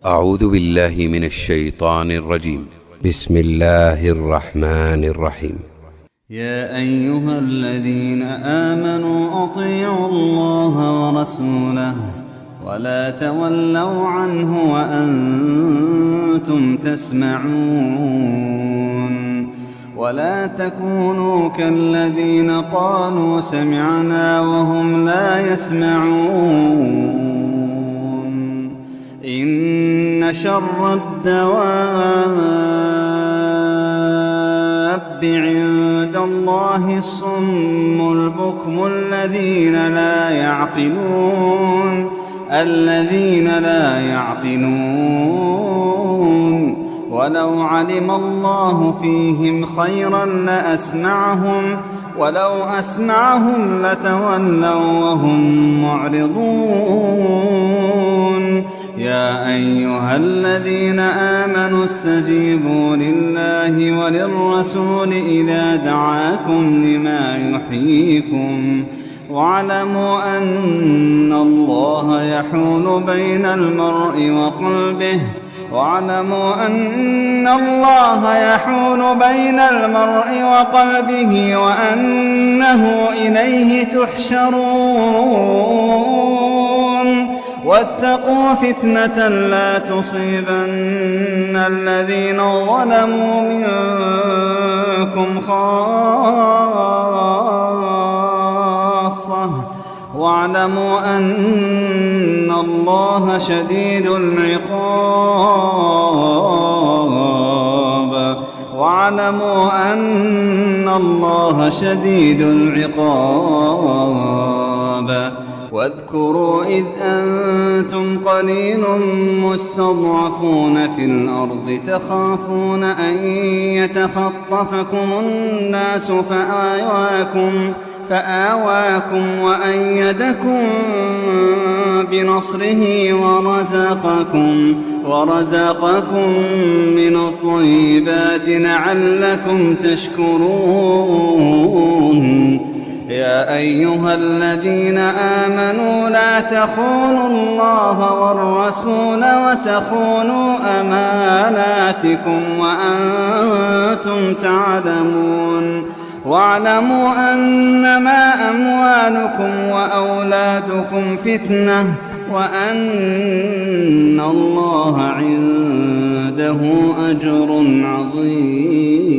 أعوذ بالله من الشيطان الرجيم. بسم الله الرحمن الرحيم. يا أيها الذين آمنوا أطيعوا الله ورسوله ولا تولوا عنه وأنتم تسمعون ولا تكونوا كالذين قالوا سمعنا وهم لا يسمعون. إن شر الدواب عند الله الصم البكم الذين لا يعقلون ولو علم الله فيهم خيرا لأسمعهم ولو أسمعهم لتولوا وهم معرضون. يا أيها الذين آمنوا استجيبوا لله وللرسول إذا دعاكم لما يحييكم واعلموا أن الله يحول بين المرء وقلبه وأنه إليه تحشرون. واتقوا فتنة لا تصيبن الذين ظلموا منكم خاصة واعلموا أن الله شديد العقاب. واذكروا إذ أنتم قليل مستضعفون في الأرض تخافون أن يتخطفكم الناس فآواكم وأيدكم بنصره ورزقكم من الطيبات لعلكم تشكرون. يا أيها الذين آمنوا لا تخونوا الله والرسول وتخونوا أماناتكم وأنتم تعلمون. واعلموا أنما أموالكم وأولادكم فتنة وأن الله عنده أجر عظيم.